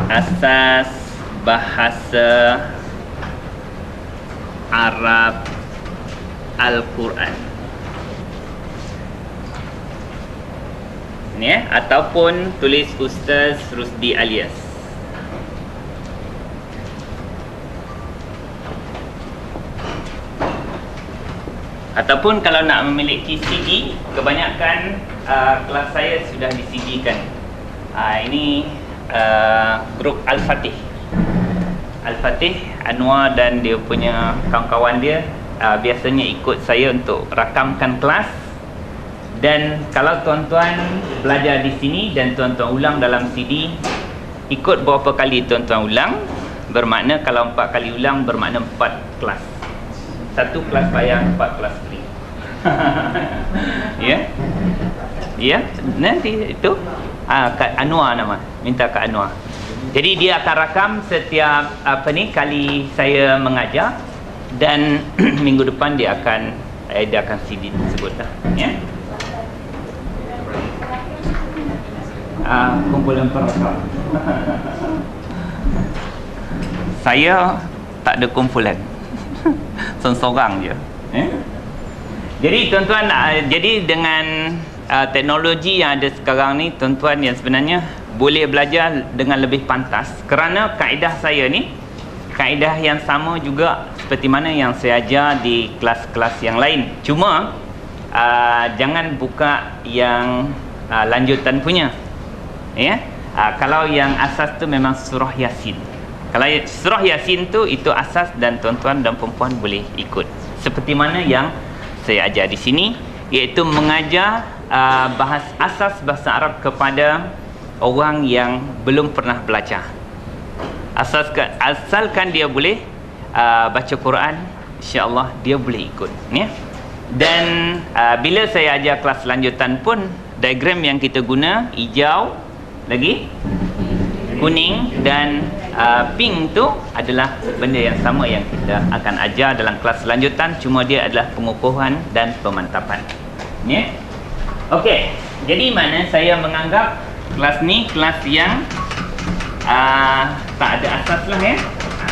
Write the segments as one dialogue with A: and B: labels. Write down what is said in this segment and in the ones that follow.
A: Asas bahasa Arab Al-Quran. Ni ataupun tulis Ustaz Rusdi Alias. Ataupun kalau nak memiliki CD, kebanyakan kelas saya sudah di CD-kan. Ini grup Al-Fatih. Al-Fatih, Anwar dan dia punya kawan-kawan dia biasanya ikut saya untuk rakamkan kelas. Dan kalau tuan-tuan belajar di sini dan tuan-tuan ulang dalam CD, ikut berapa kali tuan-tuan ulang, bermakna kalau 4 kali ulang bermakna 4 kelas. 1 kelas bayar, 4 kelas free. Ya. Ya, nanti itu Kak Anwar nama, minta Kak Anwar. Jadi dia akan rakam setiap kali saya mengajar, dan minggu depan dia akan CD tersebut lah, ya. Kumpulan perakam. Saya tak ada kumpulan. Seorang je. Jadi tuan-tuan, jadi dengan teknologi yang ada sekarang ni, tuan-tuan yang sebenarnya boleh belajar dengan lebih pantas, kerana kaedah saya ni kaedah yang sama juga seperti mana yang saya ajar di kelas-kelas yang lain. Cuma jangan buka yang lanjutan punya, ya. Kalau yang asas tu memang surah Yasin. Kalau surah Yasin tu itu asas, dan tuan-tuan dan perempuan boleh ikut seperti mana yang saya ajar di sini, iaitu mengajar asas bahasa Arab kepada orang yang belum pernah belajar. Asalkan dia boleh baca Quran, insya-Allah dia boleh ikut, ya. Dan bila saya ajar kelas lanjutan pun, diagram yang kita guna hijau, lagi kuning dan pink tu adalah benda yang sama yang kita akan ajar dalam kelas lanjutan, cuma dia adalah pengukuhan dan pemantapan, ya. Okey, jadi mana saya menganggap kelas ni kelas yang tak ada asas lah, ya.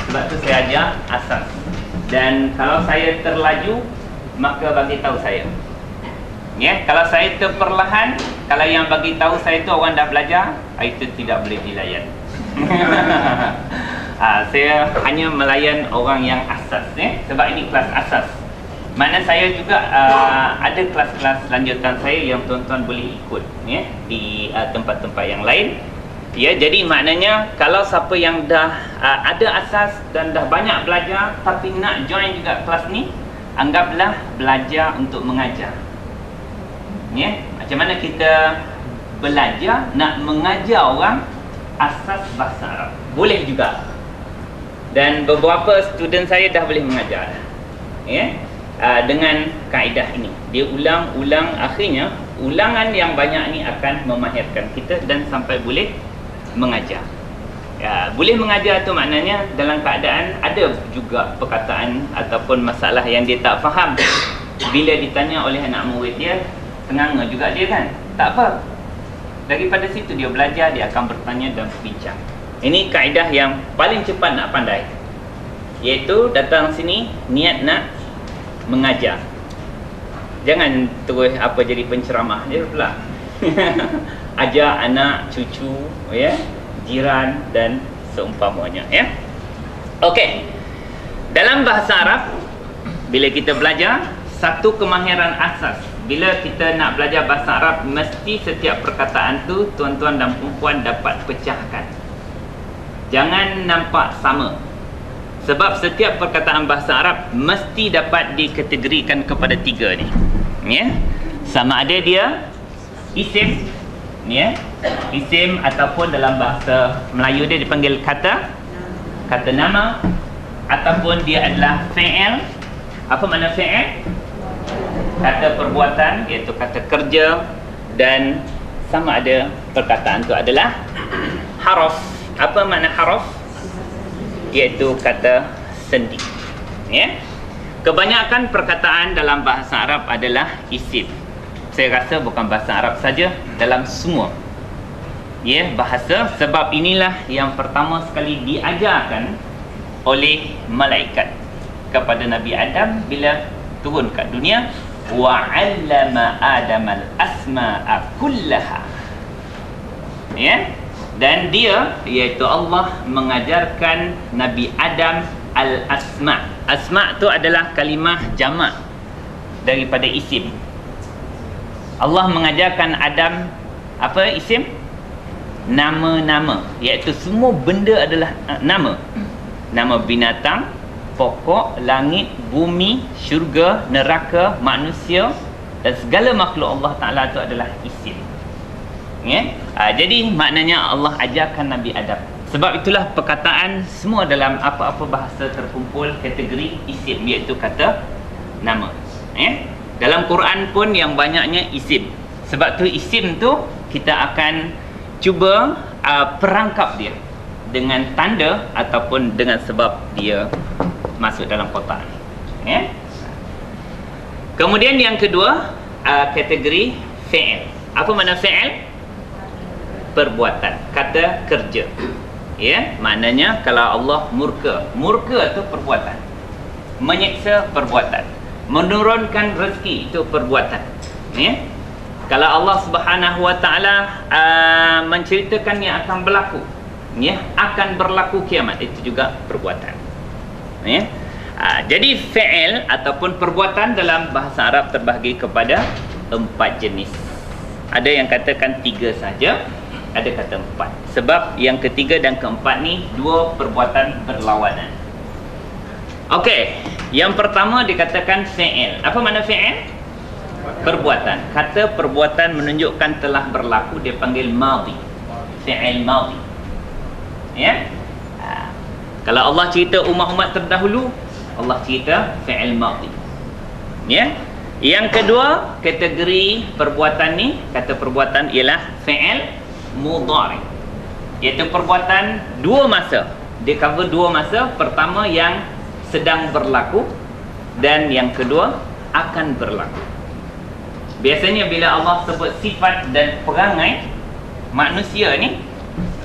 A: Sebab tu saya ajar asas. Dan kalau saya terlaju, maka bagi tahu saya, ya. Kalau saya terperlahan, kalau yang bagi tahu saya tu orang dah belajar, itu tidak boleh dilayan. Saya hanya melayan orang yang asas, ya. Sebab ini kelas asas. Mana saya juga ada kelas-kelas lanjutan saya yang tuan-tuan boleh ikut, ya, di tempat-tempat yang lain. Ya, jadi maknanya kalau siapa yang dah ada asas dan dah banyak belajar tapi nak join juga kelas ni, anggaplah belajar untuk mengajar. Ya, macam mana kita belajar nak mengajar orang asas bahasa Arab, boleh juga. Dan beberapa student saya dah boleh mengajar, ya, dengan kaedah ini. Dia ulang-ulang, akhirnya ulangan yang banyak ni akan memahirkan kita dan sampai boleh mengajar. Ya, boleh mengajar tu maknanya dalam keadaan ada juga perkataan ataupun masalah yang dia tak faham. Bila ditanya oleh anak murid dia, tenganga juga dia, kan? Tak apa. Daripada situ dia belajar, dia akan bertanya dan berbincang. Ini kaedah yang paling cepat nak pandai, iaitu datang sini niat nak mengajar. Jangan terus apa jadi penceramah je pula. Ajar anak, cucu, ya, jiran dan seumpamanya, ya. Okey. Dalam bahasa Arab, bila kita belajar satu kemahiran asas, bila kita nak belajar bahasa Arab, mesti setiap perkataan tu tuan-tuan dan perempuan dapat pecahkan. Jangan nampak sama. Sebab setiap perkataan bahasa Arab mesti dapat dikategorikan kepada 3 ni, ya. Sama ada dia isim, ya, isim, ataupun dalam bahasa Melayu dia dipanggil kata nama, ataupun dia adalah fi'il. Apa makna fi'il? Kata perbuatan, iaitu kata kerja. Dan sama ada perkataan tu adalah haraf. Apa makna haraf? Iaitu kata sendi, ya. Kebanyakan perkataan dalam bahasa Arab adalah isim. Saya rasa bukan bahasa Arab saja, dalam semua ya, bahasa. Sebab inilah yang pertama sekali diajarkan oleh malaikat kepada Nabi Adam bila turun kat dunia. Wa 'allama Adam al-asma'a kullaha. Ya, dan dia iaitu Allah mengajarkan Nabi Adam al-asma'. Asma' tu adalah kalimah jamak daripada isim. Allah mengajarkan Adam apa isim? Nama-nama, iaitu semua benda adalah nama. Nama binatang, pokok, langit, bumi, syurga, neraka, manusia dan segala makhluk Allah Ta'ala itu adalah isim. Ya? Jadi maknanya Allah ajarkan Nabi Adam. Sebab itulah perkataan semua dalam apa-apa bahasa terkumpul kategori isim, iaitu kata nama. Ya? Dalam Quran pun yang banyaknya isim. Sebab tu isim tu kita akan cuba perangkap dia dengan tanda ataupun dengan sebab dia masuk dalam kotak ni. Ya? Kemudian yang kedua, kategori fi'il. Apa makna fi'il? Perbuatan, kata kerja. Ya, maknanya kalau Allah murka, murka itu perbuatan. Menyiksa perbuatan. Menurunkan rezeki itu perbuatan. Ya. Kalau Allah Subhanahu Wa Taala menceritakan yang akan berlaku, ya, akan berlaku kiamat, itu juga perbuatan. Ya. Jadi fi'il ataupun perbuatan dalam bahasa Arab terbahagi kepada 4 jenis. Ada yang katakan 3 saja, ada kata 4. Sebab yang ketiga dan keempat ni dua perbuatan berlawanan. Okey, yang pertama dikatakan fi'il. Apa makna fi'il? Perbuatan. Kata perbuatan menunjukkan telah berlaku, dia panggil madhi. Fi'il madhi. Ya? Kalau Allah cerita umat-umat terdahulu, Allah cerita fi'il madhi. Ya? Yang kedua, kategori perbuatan ni, kata perbuatan ialah fi'il mudhari. Iaitu perbuatan dua masa. Dia cover dua masa. Pertama yang sedang berlaku dan yang kedua akan berlaku. Biasanya bila Allah sebut sifat dan perangai manusia ni,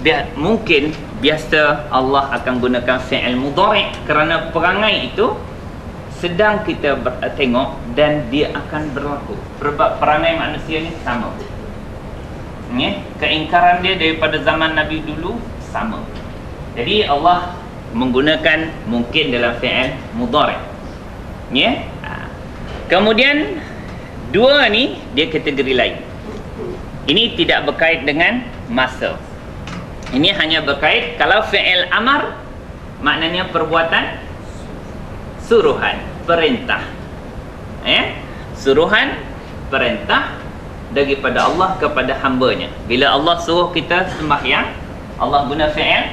A: dia mungkin biasa Allah akan gunakan fi'il mudhari kerana perangai itu sedang kita tengok dan dia akan berlaku. Sebab perangai manusia ni sama. Ya, keingkaran dia daripada zaman Nabi dulu sama. Jadi Allah menggunakan mungkin dalam fi'il mudhari. Ya. Kemudian dua ni dia kategori lain. Ini tidak berkait dengan masa. Ini hanya berkait kalau fi'il amar maknanya perbuatan suruhan, perintah. Ya. Suruhan, perintah daripada Allah kepada hambanya. Bila Allah suruh kita sembahyang, Allah guna fi'il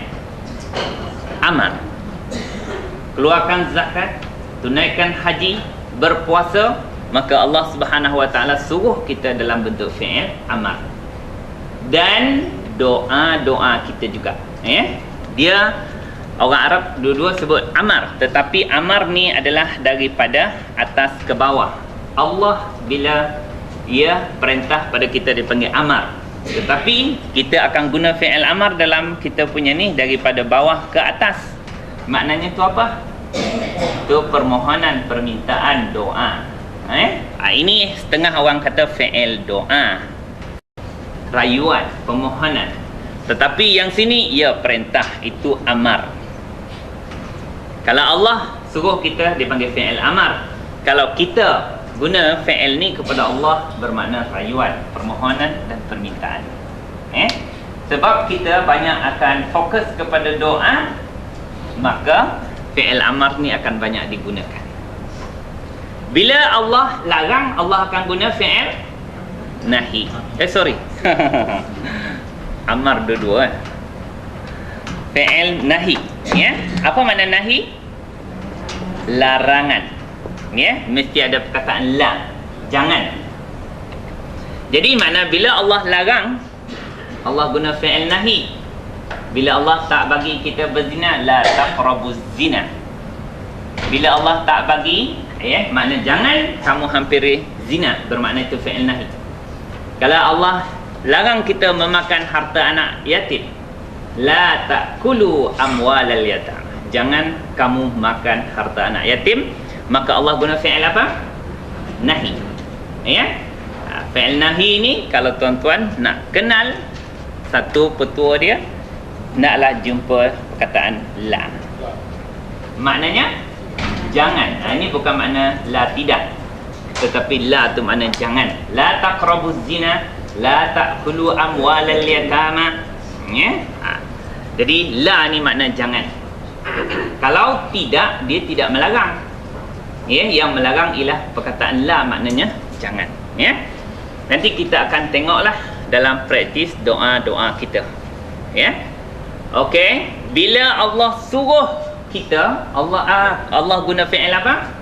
A: amar. Keluarkan zakat, tunaikan haji, berpuasa, maka Allah Subhanahu Wa Taala suruh kita dalam bentuk fi'il amar. Dan doa-doa kita juga. Dia orang Arab dua-dua sebut amar, tetapi amar ni adalah daripada atas ke bawah. Allah bila ia perintah pada kita dipanggil amar. Tetapi kita akan guna fi'il amar dalam kita punya ni daripada bawah ke atas. Maknanya tu apa? Tu permohonan, permintaan, doa. Ini setengah orang kata fi'il doa, rayuan, permohonan. Tetapi yang sini ia perintah, itu amar. Kalau Allah suruh kita dipanggil fi'il amar. Kalau kita guna fi'il ni kepada Allah bermakna rayuan, permohonan dan permintaan. Sebab kita banyak akan fokus kepada doa, maka fi'il amar ni akan banyak digunakan. Bila Allah larang, Allah akan guna fi'il nahi. Amar dua-dua. Fi'il nahi. Ya? Apa makna nahi? Larangan. Ya, mesti ada perkataan la, jangan. Jadi makna bila Allah larang, Allah guna fi'il nahi. Bila Allah tak bagi kita berzina, la taqrabuz zina. Bila Allah tak bagi, makna jangan kamu hampiri zina, bermakna itu fi'il nahi. Kalau Allah larang kita memakan harta anak yatim. La ta'kulu amwalal yatim. Jangan kamu makan harta anak yatim. Maka Allah guna fi'il apa? Nahi. Ya? Fi'il nahi ni kalau tuan-tuan nak kenal satu petua dia, naklah jumpa perkataan la. Maknanya jangan. Ini bukan makna la tidak, tetapi la tu makna jangan. La taqrabuz zina, la ta'kulu amwalal yatama. Ya? Jadi la ni makna jangan. Kalau tidak, dia tidak melarang. Ya, yang melarang ialah perkataan la, maknanya jangan. Ya. Nanti kita akan tengoklah dalam praktis doa-doa kita. Ya. Okey, bila Allah suruh kita, Allah guna fi'il apa?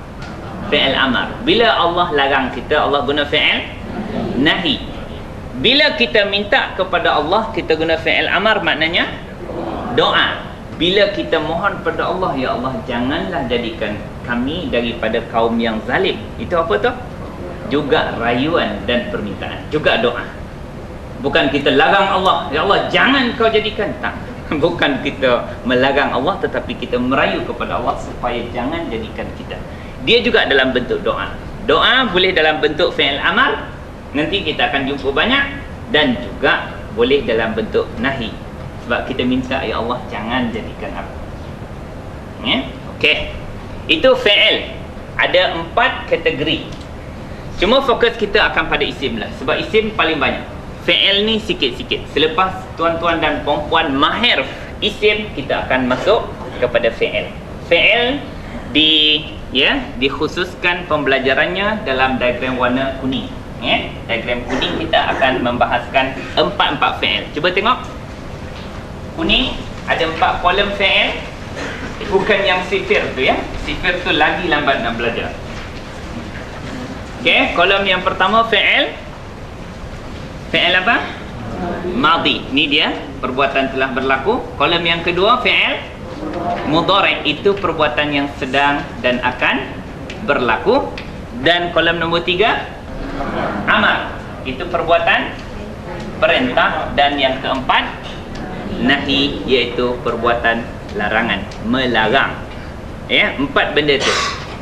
A: Fi'il amar. Bila Allah larang kita, Allah guna fi'il nahi. Bila kita minta kepada Allah, kita guna fi'il amar, maknanya doa. Bila kita mohon pada Allah, ya Allah, janganlah jadikan kami daripada kaum yang zalim. Itu apa tu? Juga rayuan dan permintaan, juga doa. Bukan kita larang Allah, ya Allah jangan kau jadikan. Tak. Bukan kita melarang Allah, tetapi kita merayu kepada Allah supaya jangan jadikan kita. Dia juga dalam bentuk doa. Doa boleh dalam bentuk fi'il amar, nanti kita akan jumpa banyak, dan juga boleh dalam bentuk nahi. Sebab kita minta, ya Allah jangan jadikan aku. Ya? Okey. Itu fi'il. Ada 4 kategori. Cuma fokus kita akan pada isim lah, sebab isim paling banyak. Fi'il ni sikit-sikit. Selepas tuan-tuan dan puan-puan mahir isim, kita akan masuk kepada fi'il. Fi'il dikhususkan pembelajarannya dalam diagram warna kuning. Ya? Diagram kuning kita akan membahaskan 4 fi'il. Cuba tengok. Kuning ada 4 kolom fi'il. Bukan yang sifir tu ya. Sifir tu lagi lambat nak belajar. Okey, kolom yang pertama fi'il. Fi'il apa? Madhi. Ni dia, perbuatan telah berlaku. Kolom yang kedua fi'il mudhari', itu perbuatan yang sedang dan akan berlaku. Dan kolom nombor 3 amar, itu perbuatan perintah. Dan yang keempat nahi, iaitu perbuatan larangan, melarang. Ya, 4 benda tu.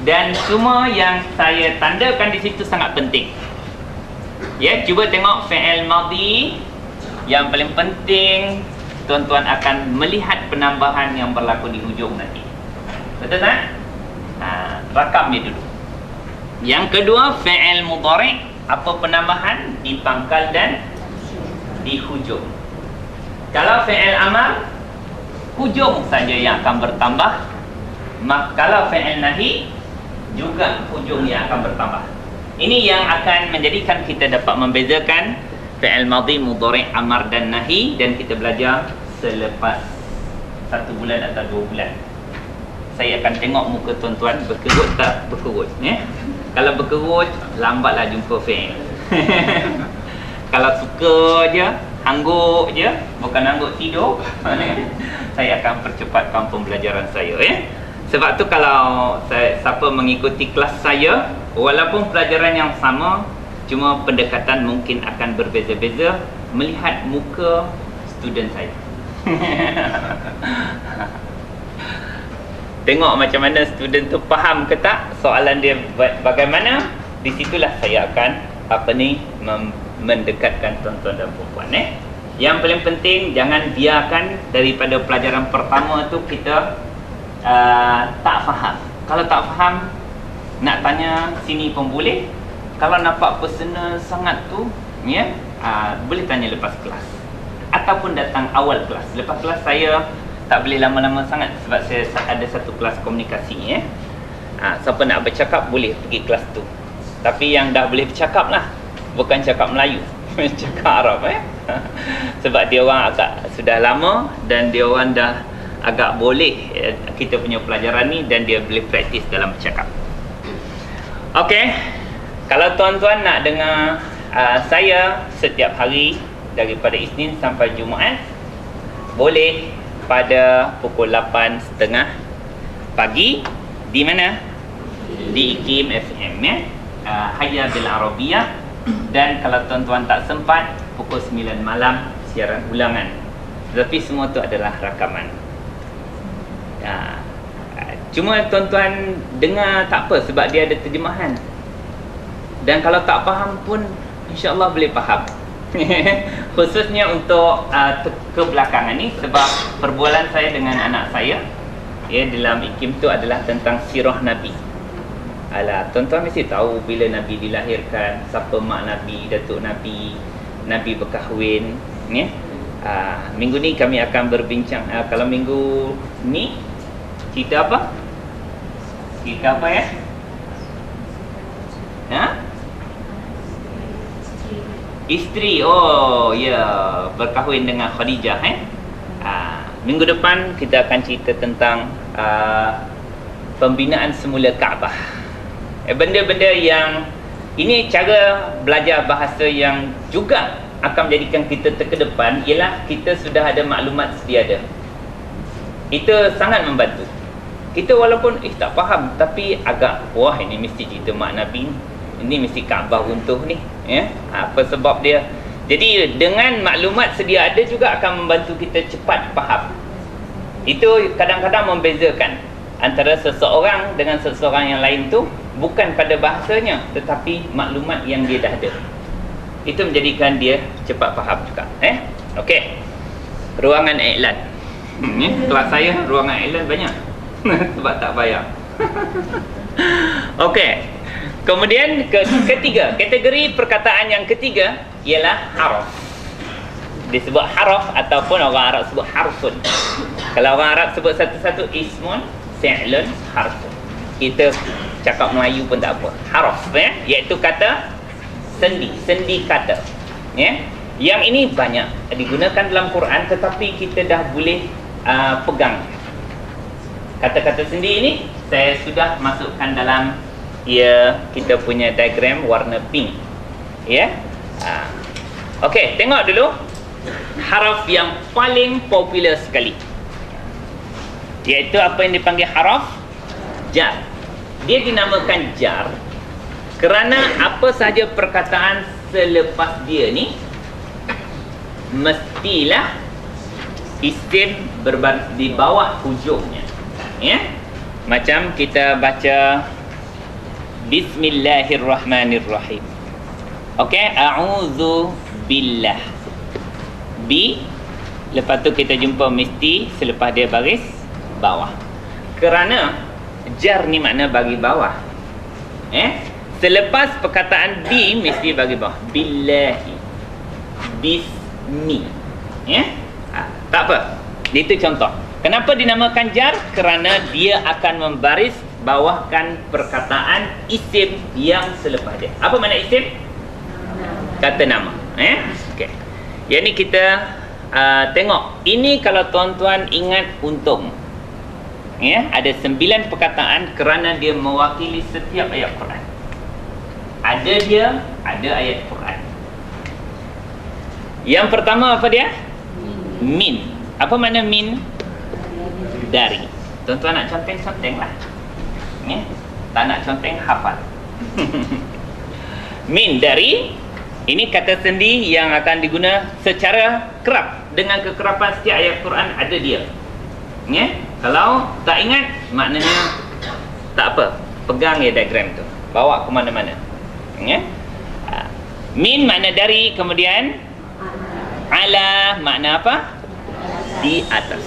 A: Dan semua yang saya tandakan di situ sangat penting. Ya, cuba tengok fi'il madhi. Yang paling penting, tuan-tuan akan melihat penambahan yang berlaku di hujung nanti. Betul tak? Rakam dia dulu. Yang kedua, fi'il mudhari', apa penambahan? Di pangkal dan di hujung. Kalau fi'il amar, hujung saja yang akan bertambah. Kalau fi'il nahi, juga hujung yang akan bertambah. Ini yang akan menjadikan kita dapat membezakan fi'il madhi, mudhari', amar dan nahi. Dan kita belajar selepas 1 bulan atau 2 bulan. Saya akan tengok muka tuan-tuan berkerut tak berkerut, ya? Kalau berkerut, lambatlah jumpa fi'il. Kalau suka je, angguk je, bukan angguk tidur, saya akan percepatkan pembelajaran saya, ya? Sebab tu kalau siapa mengikuti kelas saya, walaupun pelajaran yang sama, cuma pendekatan mungkin akan berbeza-beza melihat muka student saya. Tengok macam mana student tu faham ke tak soalan dia bagaimana. Di situlah saya akan mendekatkan tuan-tuan dan puan-puan. Yang paling penting, jangan biarkan daripada pelajaran pertama tu kita tak faham. Kalau tak faham, nak tanya sini pun boleh. Kalau nampak personal sangat tu, ya, boleh tanya lepas kelas ataupun datang awal kelas. Lepas kelas saya tak boleh lama-lama sangat sebab saya ada satu kelas komunikasi, ya. Siapa nak bercakap boleh pergi kelas tu. Tapi yang dah boleh bercakap lah, bukan cakap Melayu, cakap Arab, sebab dia orang agak sudah lama dan dia orang dah agak boleh kita punya pelajaran ni, dan dia boleh praktis dalam bercakap. Okey, kalau tuan-tuan nak dengar saya setiap hari daripada Isnin sampai Jumaat, boleh pada pukul 8.30 pagi. Di mana? Di IKIM FM, ya. Hayya bil Arabiyah. Dan kalau tuan-tuan tak sempat, pukul 9 malam siaran ulangan. Tetapi semua tu adalah rakaman. Cuma tuan-tuan dengar tak apa sebab dia ada terjemahan. Dan kalau tak faham pun insya-Allah boleh faham. Khususnya untuk kebelakangan ni sebab perbualan saya dengan anak saya dalam IKIM tu adalah tentang sirah Nabi. Tuan-tuan mesti tahu bila Nabi dilahirkan, siapa mak Nabi, datuk Nabi, Nabi berkahwin, minggu ni kami akan berbincang. Kalau minggu ni cerita apa? Cerita apa ya? Isteri. Oh ya, berkahwin dengan Khadijah. Minggu depan kita akan cerita tentang pembinaan semula Kaabah. Benda-benda yang ini cara belajar bahasa yang juga akan menjadikan kita terkedepan ialah kita sudah ada maklumat sedia ada. Itu sangat membantu. Kita walaupun tak faham tapi agak wah ini mesti cerita mak Nabi ni. Ini mesti Kaabah runtuh ni, apa sebab dia. Jadi dengan maklumat sedia ada juga akan membantu kita cepat faham. Itu kadang-kadang membezakan antara seseorang dengan seseorang yang lain tu bukan pada bahasanya tetapi maklumat yang dia dah ada. Itu menjadikan dia cepat faham juga. Okey. Ruangan iklan. Kelas saya ruangan iklan banyak. Sebab tak bayar. Okey. Kemudian ketiga, kategori perkataan yang ketiga ialah harf. Disebut harf ataupun orang Arab sebut harfun. Kalau orang Arab sebut satu-satu ismun, fi'lun, harfun. Kita cakap Melayu pun tak apa. Harf iaitu kata sendi, sendi kata. Yang ini banyak digunakan dalam Quran tetapi kita dah boleh pegang. Kata-kata sendi ini saya sudah masukkan dalam kita punya diagram warna pink. Okey, tengok dulu haraf yang paling popular sekali, iaitu apa yang dipanggil haraf jar. Dia dinamakan jar kerana apa sahaja perkataan selepas dia ni mestilah isim berbaris di bawah hujungnya. Macam kita baca Bismillahirrahmanirrahim. Okey, a'udzu billah. Bi, lepas tu kita jumpa mesti selepas dia baris bawah. Kerana jar ni makna bagi bawah. Selepas perkataan bi mesti bagi bawah. Billahi. Bismi. Tak apa. Itu contoh. Kenapa dinamakan jar? Kerana dia akan membaris bawahkan perkataan isim yang selepas dia. Apa makna isim? Kata nama. Okey. Yang ni kita tengok. Ini kalau tuan-tuan ingat untung. Ada 9 perkataan kerana dia mewakili setiap ayat Quran. Ada dia, ada ayat Quran. Yang pertama apa dia? Min. Apa makna min? Dari. Tuan-tuan nak conteng-conteng lah. Tak nak conteng, hafal. Min, dari. Ini kata sendi yang akan diguna secara kerap. Dengan kekerapan setiap ayat Quran ada dia. Kalau tak ingat, maknanya tak apa, pegang diagram tu, bawa ke mana-mana. Min makna dari. Kemudian ala makna apa? Di atas.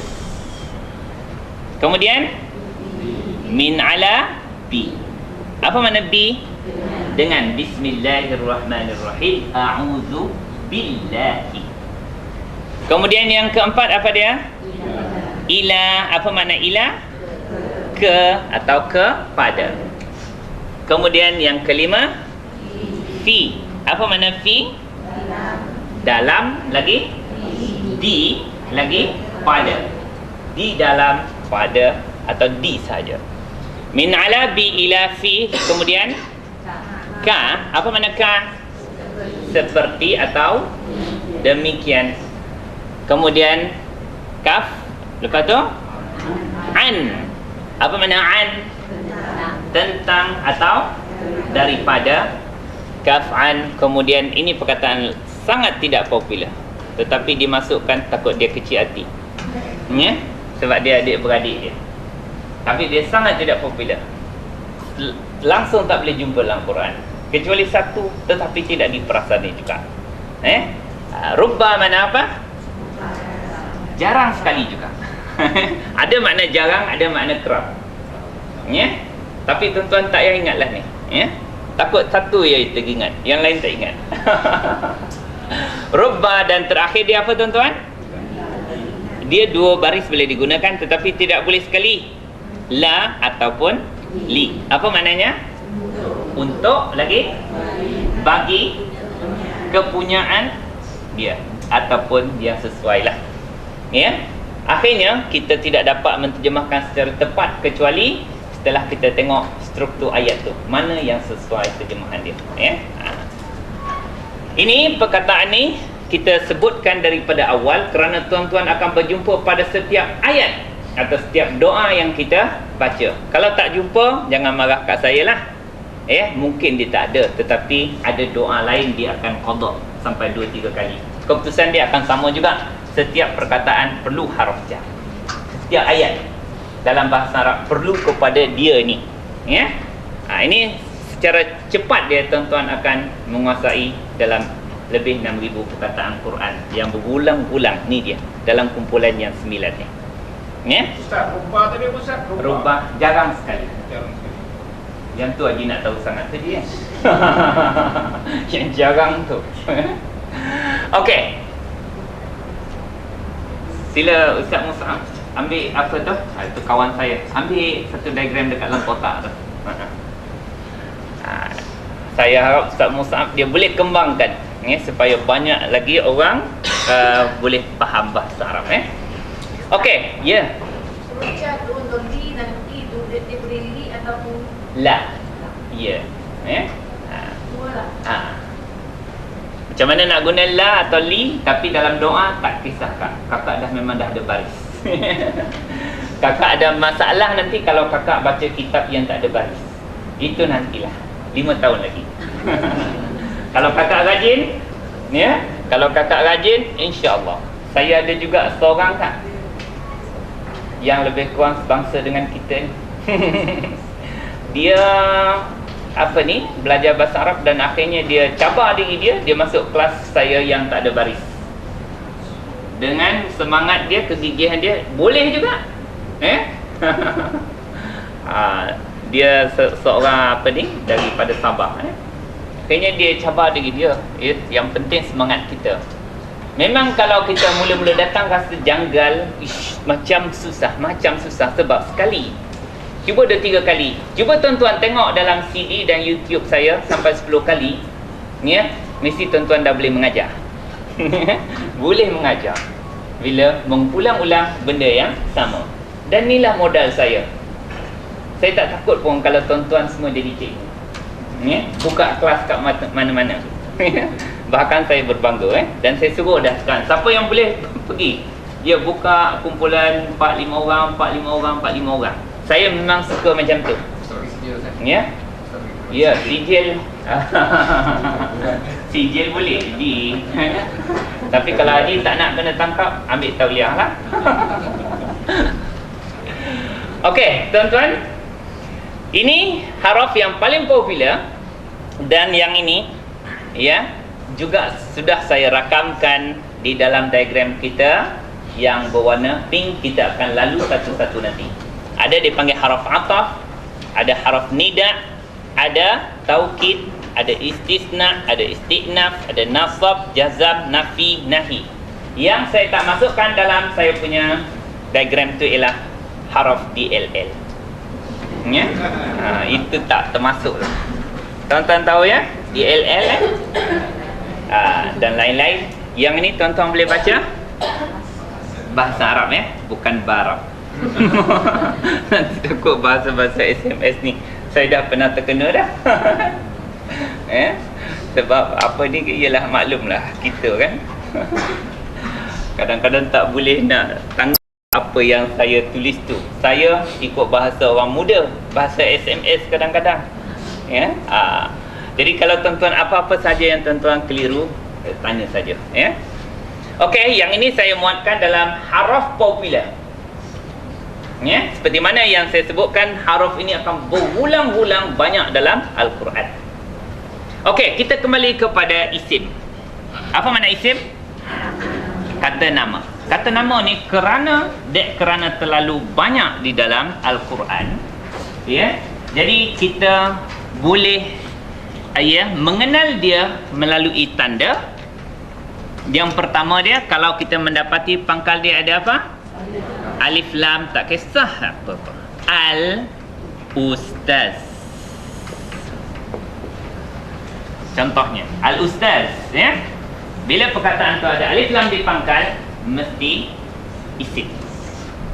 A: Kemudian min ala bi. Apa makna bi? Dengan Bismillahirrahmanirrahim. A'udzu billahi. Kemudian yang keempat apa dia? Ila. Apa makna ila? Ke atau kepada. Kemudian yang kelima fi. Apa makna fi? Dalam. Lagi di. Lagi pada. Di dalam, pada, atau di saja. Min ala bi ila fi. Kemudian ka. Apa makna ka? Seperti atau demikian. Kemudian kaf. Lepas tu an. Apa makna an? Tentang atau daripada. Kaf an. Kemudian ini perkataan sangat tidak popular. Tetapi dimasukkan takut dia kecil hati. Ya? Sebab dia adik-beradik dia. Tapi dia sangat tidak popular. Langsung tak boleh jumpa dalam Quran. Kecuali satu, tetapi tidak diperasani juga. Rubba mana apa? Jarang sekali juga. Ada makna jarang, ada makna kerap. Ya? Tapi tuan-tuan tak payah ingatlah ni. Ya? Takut satu yang teringat, yang lain tak ingat. Rubba dan terakhir dia apa tuan-tuan? Dia dua baris boleh digunakan, tetapi tidak boleh sekali. La ataupun li. Apa maknanya? Untuk lagi bagi kepunyaan dia ataupun yang sesuai lah. Ya. Akhirnya kita tidak dapat menterjemahkan secara tepat kecuali setelah kita tengok struktur ayat tu, mana yang sesuai terjemahan dia. Ya. Ini perkataan ni kita sebutkan daripada awal kerana tuan-tuan akan berjumpa pada setiap ayat atau setiap doa yang kita baca. Kalau tak jumpa, jangan marah kat saya lah. Mungkin dia tak ada, tetapi ada doa lain dia akan qada sampai 2-3 kali. Keputusan dia akan sama juga. Setiap perkataan perlu harf jar. Setiap ayat dalam bahasa Arab perlu kepada dia ni. Ya. Ini secara cepat dia tuan-tuan akan menguasai dalam lebih 6,000 perkataan Quran yang berulang-ulang. Ni dia dalam kumpulan yang 9 ni. Ya.
B: Ustaz, rubah tadi Ustaz.
A: Rubah jarang sekali.
B: Jarang sekali.
A: Yang tu Haji nak tahu sangat tadi kan. Yang jarang tu. Okey. Sila Ustaz Mus'ab ambil apa tu? Itu kawan saya. Ambil satu diagram dekat dalam kotak tu. Saya harap Ustaz Mus'ab dia boleh kembangkan supaya banyak lagi orang boleh faham bahasa Arab. Okey, ya.
C: Seruca tu untuk li dan i tu dia boleh li ataupun
A: La. Ya.
C: dua lah.
A: Macam mana nak guna la atau li, tapi dalam doa tak kisah kakak dah memang dah ada baris. Kakak ada masalah nanti kalau kakak baca kitab yang tak ada baris. Itu nantilah 5 tahun lagi. Kalau kakak rajin, ya, kalau kakak rajin, insya-Allah. Saya ada juga seorang kak yang lebih kurang sebangsa dengan kita ni. Dia belajar bahasa Arab dan akhirnya dia cabar diri dia masuk kelas saya yang tak ada baris. Dengan semangat dia, kegigihan dia, boleh juga. Dia seorang daripada Sabah. Akhirnya dia cabar diri dia. Yang penting semangat kita. Memang kalau kita mula-mula datang rasa janggal, macam susah sebab sekali. Cuba 2-3 kali. Cuba tuan-tuan tengok dalam CD dan YouTube saya sampai 10 kali. Ya, mesti tuan-tuan dah boleh mengajar. Boleh mengajar bila mengulang-ulang benda yang sama. Dan inilah modal saya. Saya tak takut pun kalau tuan-tuan semua jadi cikgu. Ya, buka kelas kat mana-mana. Bahkan saya berbangga dan saya suruh dah sekarang siapa yang boleh pergi, dia buka kumpulan 4-5 orang. Saya memang suka macam tu.
B: Sorry sijil Ustaz.
A: Ya. Ya, sijil. Sijil boleh jadi. Tapi kalau Haji tak nak kena tangkap, ambil tauliah lah. Okey, tuan-tuan. Ini haraf yang paling popular dan yang ini ya juga sudah saya rakamkan di dalam diagram kita yang berwarna pink. Kita akan lalu satu-satu nanti. Ada dipanggil haraf ataf, ada haraf nida, ada taukid, ada istisna, ada istinaf, ada nasab, jazam, nafi, nahi. Yang saya tak masukkan dalam saya punya diagram tu ialah haraf DLL. Ya? Itu tak termasuk. Tuan-tuan tahu ya? DLL dan lain-lain. Yang ini tuan-tuan boleh baca bahasa Arab ya, bukan barab. Nanti takut bahasa-bahasa SMS ni saya dah pernah terkena dah. Sebab apa ni ialah maklumlah kita kan. Kadang-kadang tak boleh nak tangkap apa yang saya tulis tu. Saya ikut bahasa orang muda, bahasa SMS kadang-kadang. Ya. Jadi kalau tuan-tuan apa-apa saja yang tuan-tuan keliru, tanya saja, ya. Okey, yang ini saya muatkan dalam haraf popular. Ya, seperti mana yang saya sebutkan, haraf ini akan berulang-ulang banyak dalam Al-Quran. Okey, kita kembali kepada isim. Apa makna isim? Kata nama. Kata nama ni kerana terlalu banyak di dalam Al-Quran, ya. Jadi kita boleh mengenal dia melalui tanda. Yang pertama dia, kalau kita mendapati pangkal dia ada apa? Alif lam, tak kisah apa-apa. Al-Ustaz. Contohnya, Al-Ustaz, ya. Bila perkataan tu ada alif lam di pangkal, mesti isim.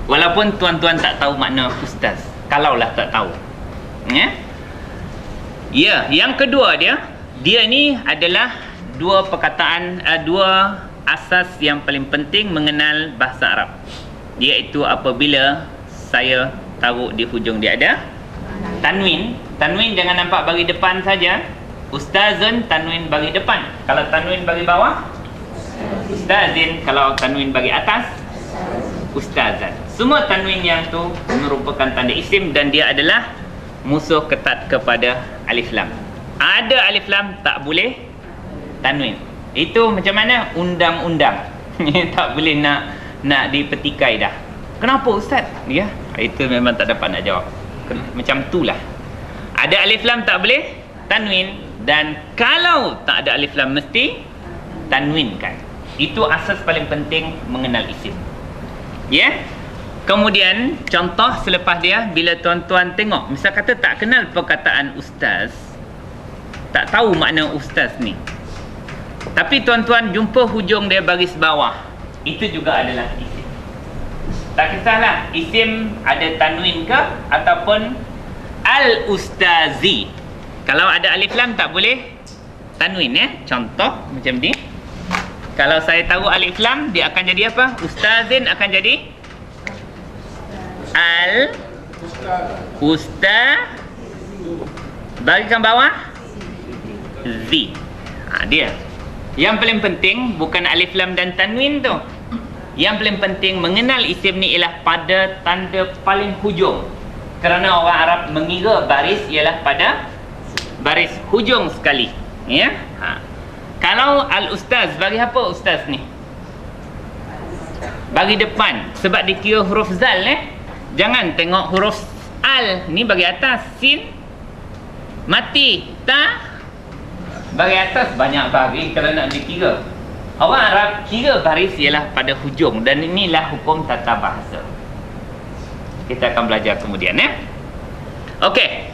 A: Walaupun tuan-tuan tak tahu makna ustaz, kalaulah tak tahu. Ya. Ya, yang kedua dia ni adalah dua perkataan, dua asas yang paling penting mengenal bahasa Arab. Iaitu apabila saya taruh di hujung dia ada tanwin. Tanwin jangan nampak bagi depan saja. Ustazun, tanwin bagi depan. Kalau tanwin bagi bawah, ustazin. Kalau tanwin bagi atas, ustazan. Semua tanwin yang tu merupakan tanda isim dan dia adalah musuh ketat kepada alif lam. Ada alif lam tak boleh tanwin. Itu macam mana? Undang-undang. Tak boleh nak dipetikai dah. Kenapa ustaz? Ya, itu memang tak dapat nak jawab. Macam itulah. Ada alif lam tak boleh tanwin, dan kalau tak ada alif lam mesti tanwinkan. Itu asas paling penting mengenal isim. Ya. Kemudian contoh selepas dia, bila tuan-tuan tengok, misal kata tak kenal perkataan ustaz, tak tahu makna ustaz ni, tapi tuan-tuan jumpa hujung dia baris bawah, itu juga adalah isim. Tak kisahlah isim ada tanwin ke ataupun al-ustazi. Kalau ada alif lam tak boleh tanwin, ya. Contoh macam ni. Kalau saya tahu alif lam, dia akan jadi apa? Ustazin akan jadi al-ustaz. Bagikan bawah Z. Dia. Yang paling penting bukan alif lam dan tanwin tu. Yang paling penting mengenal isim ni ialah pada tanda paling hujung. Kerana orang Arab mengira baris ialah pada baris hujung sekali, ya. Kalau al-ustaz, bagi apa ustaz ni? Bagi depan, sebab dikira huruf zal, Jangan tengok huruf al ni bagi atas, sin mati, ta bagi atas, banyak bagi kalau nak dikira. Orang Arab kira baris ialah pada hujung, dan inilah hukum tata bahasa. Kita akan belajar kemudian, ya. Okey.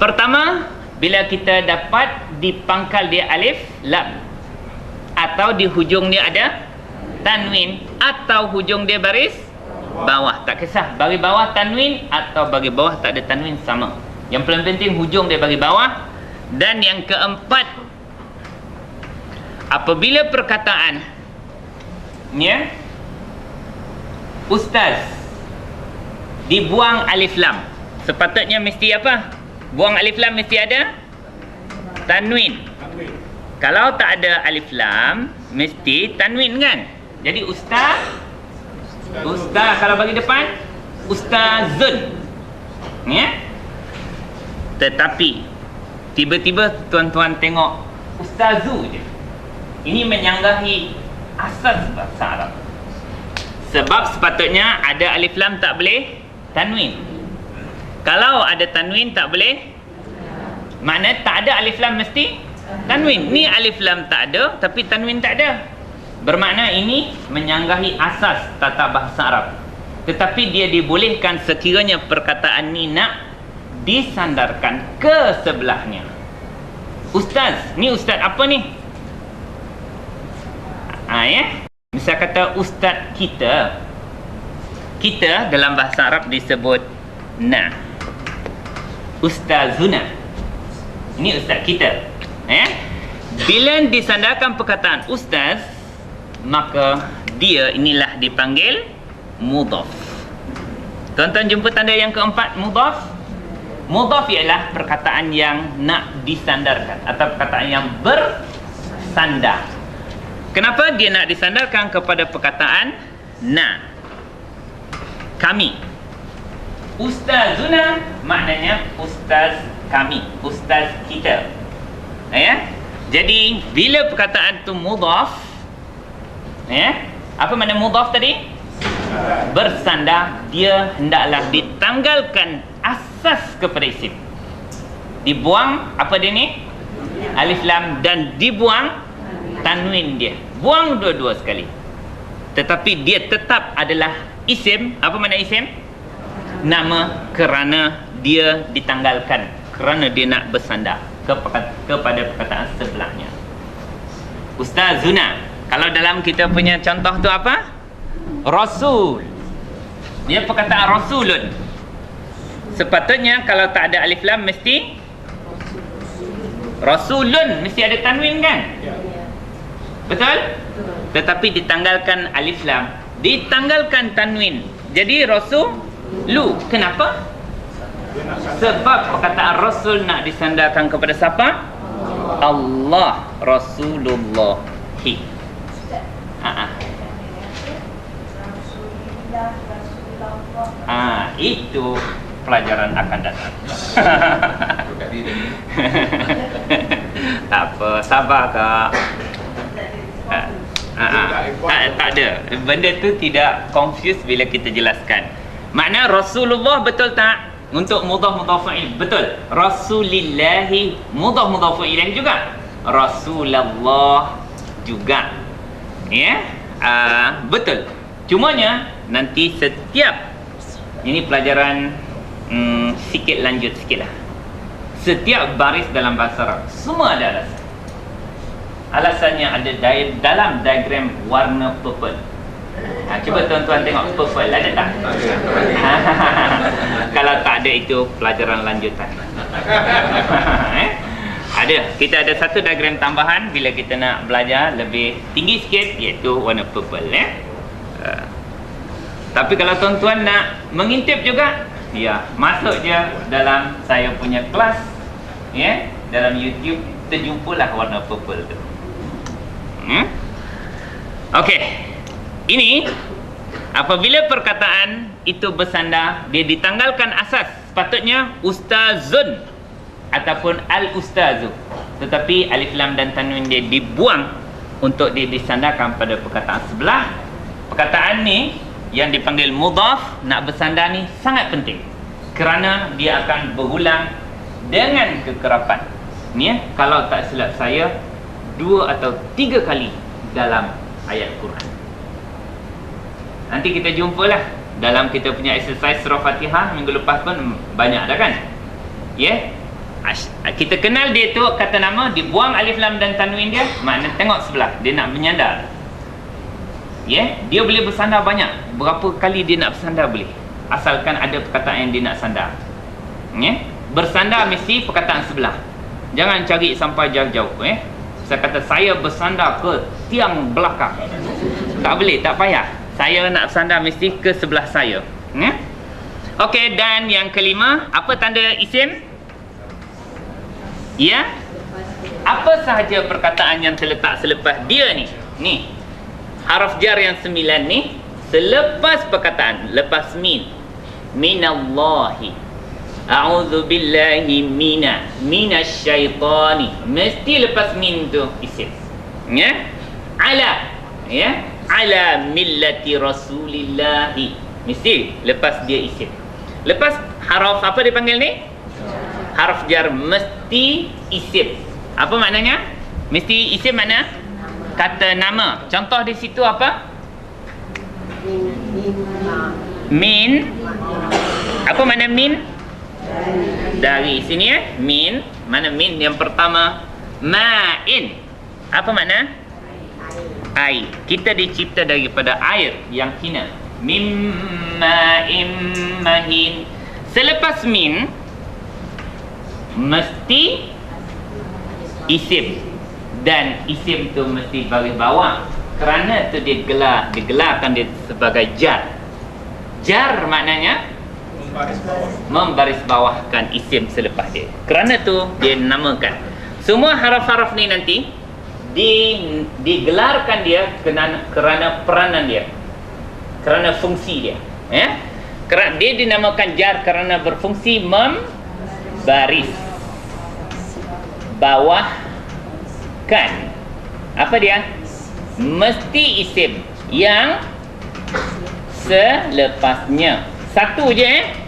A: Pertama, bila kita dapat di pangkal dia alif lam, atau di hujung dia ada tanwin, atau hujung dia baris bawah, tak kisah bagi bawah tanwin atau bagi bawah tak ada tanwin, sama. Yang paling penting hujung dia bagi bawah. Dan yang keempat, apabila perkataan ustaz dibuang alif lam, sepatutnya mesti apa? Buang alif lam mesti ada tanwin. Kalau tak ada alif lam mesti tanwin, kan? Jadi ustaz, kalau bagi depan ustazun, ya. Tetapi tiba-tiba tuan-tuan tengok ustazu je, ini menyanggahi asas bahasa Arab. Sebab sepatutnya ada alif lam tak boleh tanwin. Kalau ada tanwin tak boleh, makna tak ada alif lam mesti tanwin. Ni alif lam tak ada tapi tanwin tak ada, bermakna ini menyanggahi asas tata bahasa Arab. Tetapi dia dibolehkan sekiranya perkataan ni nak disandarkan ke sebelahnya. Ustaz, ni ustaz apa ni? Misal kata ustaz kita. Kita dalam bahasa Arab disebut na. Ustazuna. Ini ustaz kita. Bila disandarkan perkataan ustaz, maka dia inilah dipanggil mudhaf. Tuan-tuan jumpa tanda yang keempat, mudhaf. Mudhaf ialah perkataan yang nak disandarkan atau perkataan yang bersandar. Kenapa dia nak disandarkan kepada perkataan na? Kami. Ustazuna maknanya ustaz kami, ustaz kita. Ya? Jadi bila perkataan tu mudhaf, ya? Apa makna mudhaf tadi? Bersandar, dia hendaklah ditanggalkan asas kepada isim. Dibuang apa dia ni? Alif lam, dan dibuang tanwin dia. Buang dua-dua sekali. Tetapi dia tetap adalah isim. Apa makna isim? Nama, kerana dia ditanggalkan, kerana dia nak bersandar kepada perkataan sebelahnya. Ustazuna. Kalau dalam kita punya contoh tu apa? Rasul. Dia perkataan rasulun. Sepatutnya kalau tak ada alif lam mesti rasulun, mesti ada tanwin kan? Betul? Tetapi ditanggalkan alif lam, ditanggalkan tanwin. Jadi rasulu. Kenapa? Sebab perkataan rasul nak disandarkan kepada siapa? Allah. Rasulullahi. Itu pelajaran akan datang. Tak apa, sabar kak. Tak ada. Benda tu tidak confuse bila kita jelaskan. Makna Rasulullah betul tak? Untuk mudhaf mudhaf ilaih betul. Rasulillahi mudhaf mudhaf ilaih juga. Rasulullah juga. Ya? Betul. Cumanya nanti setiap ini pelajaran sikit lanjut sikit lah. Setiap baris dalam bahasa Arab semua ada alasan. Alasannya ada dalam diagram warna purple. Cuba tuan-tuan tengok purple ada tak? Kalau tak ada, itu pelajaran lanjutan. Ada. Kita ada satu diagram tambahan bila kita nak belajar lebih tinggi sikit, iaitu warna purple. Tapi kalau tuan-tuan nak mengintip juga, ya, masuk je dalam saya punya kelas, ya, dalam YouTube, terjumpalah warna purple tu. Okey. Ini apabila perkataan itu bersandar, dia ditanggalkan asas. Sepatutnya ustazun ataupun al-ustazu. Tetapi alif lam dan tanwin dia dibuang untuk dia disandarkan pada perkataan sebelah. Perkataan ni yang dipanggil mudhaf, nak bersandar ni sangat penting, kerana dia akan berulang dengan kekerapan. Ni kalau tak silap saya 2 atau 3 kali dalam ayat Quran. Nanti kita jumpalah dalam kita punya exercise surah Fatihah minggu lepas pun banyak dah kan? Ya? Kita kenal dia tu kata nama, dibuang alif lam dan tanwin dia, makna tengok sebelah, dia nak menyandar. Ya? Dia boleh bersandar banyak. Berapa kali dia nak bersandar boleh, asalkan ada perkataan yang dia nak sandar. Ya? Bersandar mesti perkataan sebelah. Jangan cari sampai jauh-jauh. Saya kata saya bersandar ke tiang belakang. Tak boleh, tak payah. Saya nak bersandar mesti ke sebelah saya. Okey, dan yang kelima, apa tanda isim? Ya? Apa sahaja perkataan yang terletak selepas dia ni? Ni. Haraf jar yang 9 ni, selepas perkataan, lepas min. Minallahi. A'udzu billahi minasyaitani. Mesti lepas min tu isim. Ya? Ala. Ya? Ala millati rasulillahi. Mesti lepas dia isim. Lepas haraf apa dipanggil ni? Haraf jar mesti isim. Apa maknanya? Mesti isim mana? Kata nama. Contoh di situ apa? Min. Apa makna min? Dari sini ya. Min. Mana min yang pertama? Ma'in. Apa makna? Air. Kita dicipta daripada air yang hina. Mimma'im mahin. Selepas min mesti isim, dan isim tu mesti baris bawah, kerana tu dia digelarkan dia sebagai jar. Jar maknanya membaris bawahkan isim selepas dia. Kerana tu dia namakan. Semua haraf-haraf ni nanti digelarkan dia kerana peranan dia, kerana fungsi dia. Ya? Kerana dia dinamakan jar kerana berfungsi membaris, bawahkan. Apa dia? Mesti isim yang selepasnya. Satu je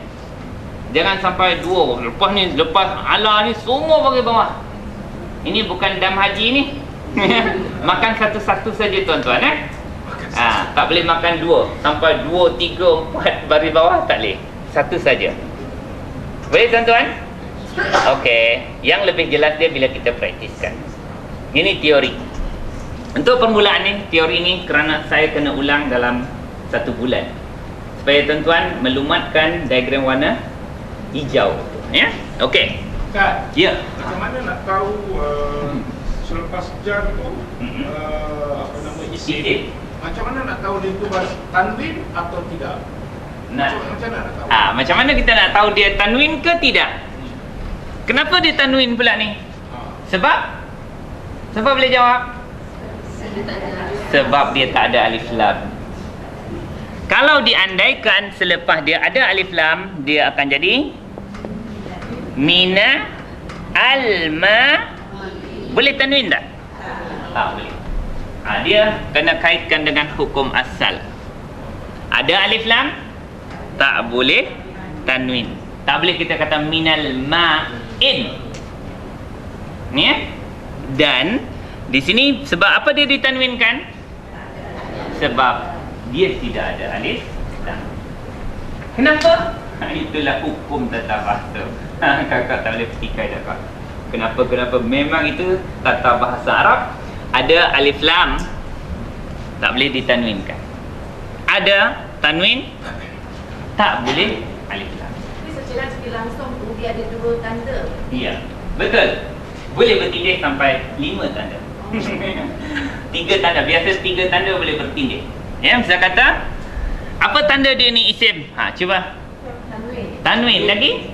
A: Jangan sampai dua. Lepas ala ni semua bagi bawah. Ini bukan dam haji ni. Makan satu-satu saja tuan-tuan tak boleh makan dua. Sampai 2, 3, 4 baris bawah tak boleh. Satu saja. Boleh tuan-tuan? Okey. Yang lebih jelas dia bila kita praktiskan. Ini teori. Untuk permulaan ni, teori ni kerana saya kena ulang dalam 1 bulan. Supaya tuan-tuan melumatkan diagram warna hijau. Ya? Okey.
B: Kak,
A: Ya.
B: macam mana nak tahu selepas jar tu apa nama isim? Macam mana nak tahu dia tu tanwin atau tidak? Macam mana nak tahu?
A: Macam mana kita nak tahu dia tanwin ke tidak? Kenapa dia tanwin pula ni? Sebab boleh jawab? Sebab dia tak ada alif lam. Kalau diandaikan selepas dia ada alif lam, dia akan jadi mina alma. Boleh tanwin tak? Tak boleh. Dia kena kaitkan dengan hukum asal. Ada alif lam, tak boleh tanwin. Tak boleh kita kata minal ma'in. Ni ya? Dan di sini sebab apa dia ditanwinkan? Sebab dia tidak ada alif lam. Kenapa? Itulah hukum tata bahasa. Kakak tak boleh petikai dah kak. Kenapa? Memang itu tata bahasa Arab. Ada alif lam, tak boleh ditanwinkan. Ada tanwin, tak boleh alif lam.
C: Tapi secara langsung tu dia ada 2 tanda.
A: Ya, betul. Boleh bertindih sampai 5 tanda. 3 tanda, biasa 3 tanda boleh bertindih. Ya, saya kata apa tanda dia ni isim? Cuba. Tanwin lagi.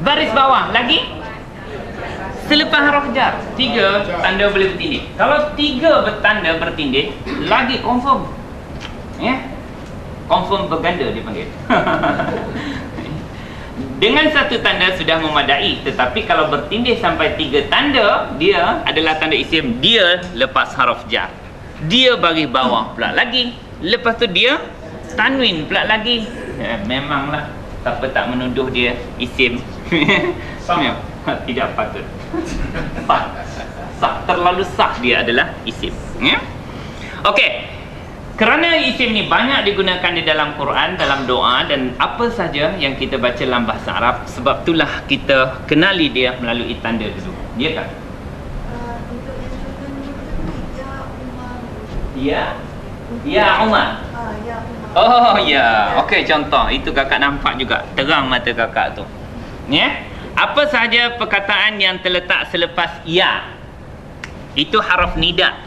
A: Baris bawah lagi. Selepas huruf jar 3 tanda boleh bertindih. Kalau 3 bertanda bertindih, lagi confirm. Ya. Confirm berganda dipanggil. Dengan 1 tanda sudah memadai, tetapi kalau bertindih sampai 3 tanda, dia adalah tanda isim. Dia lepas huruf jar. Dia baris bawah pula lagi. Lepas tu dia tanwin pula lagi. Memanglah siapa tak menuduh dia isim. Tidak patut. Sah. Terlalu sah dia adalah isim. Ya? Okey. Kerana isim ni banyak digunakan di dalam Quran, dalam doa dan apa saja yang kita baca dalam bahasa Arab, sebab itulah kita kenali dia melalui tanda dulu. Ya kan?
C: Untuk yang contoh
A: Ya. Ya Umar.
C: Ya Umar.
A: Oh ya. Okey, contoh itu kakak nampak juga terang mata kakak tu. Ya. Apa sahaja perkataan yang terletak selepas ya, itu haraf nida.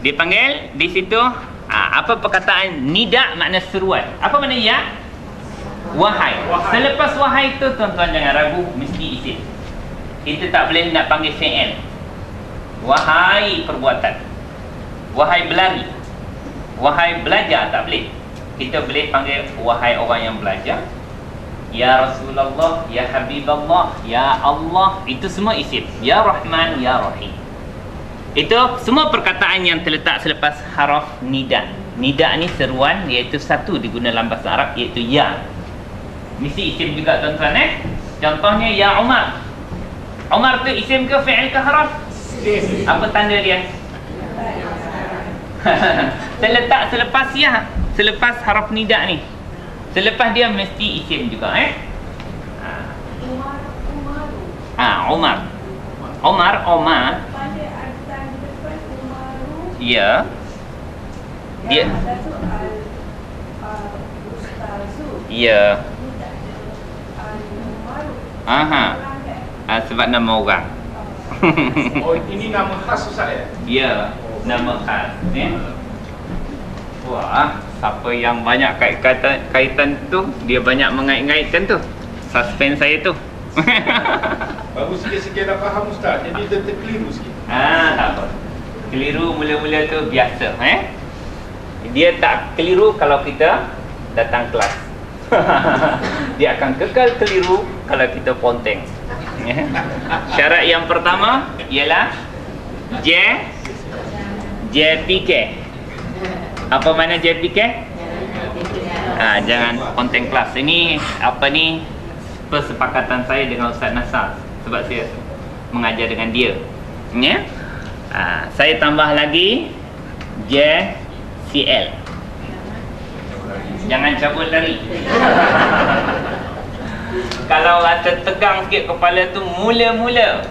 A: Dipanggil di situ apa perkataan nida makna seruan. Apa makna ya? Wahai. Selepas wahai itu tuan-tuan jangan ragu, mesti isim. Kita tak boleh nak panggil fi'il. Wahai perbuatan. Wahai berlari. Wahai belajar tak boleh. Kita boleh panggil wahai orang yang belajar. Ya Rasulullah, Ya Habiballah, Ya Allah. Itu semua isim. Ya Rahman, Ya Rahim. Itu semua perkataan yang terletak selepas haraf nida. Nida ni seruan, iaitu 1 diguna dalam bahasa Arab, iaitu ya. Mesti isim juga tuan-tuan. Contohnya Ya Umar. Umar tu isim ke fi'il ke haraf? Apa tanda dia? Terletak selepas ya, selepas haraf nida ni. Selepas dia mesti isim juga. Umar. Omar. Ya. Dia. Ya. Sebab nama orang.
B: Oh, ini nama khas Ustaz ya?
A: Ya, nama khas. Wah, siapa yang banyak kaitan tu, dia banyak mengait-ngaitkan tu. Suspense saya tu.
B: Baru sikit-sikit dah faham Ustaz. Jadi dia terkeliru sikit.
A: Tak apa. Keliru mula-mula tu biasa, Dia tak keliru kalau kita datang kelas. Dia akan kekal keliru kalau kita ponteng. Syarat yang pertama ialah JPK. Apa makna JPK? Jangan ponteng kelas. Ini persepakatan saya dengan Ustaz Nasar, sebab saya mengajar dengan dia. Saya tambah lagi JCL. Jangan cabut lari. Kalau rasa tegang sikit kepala tu mula-mula,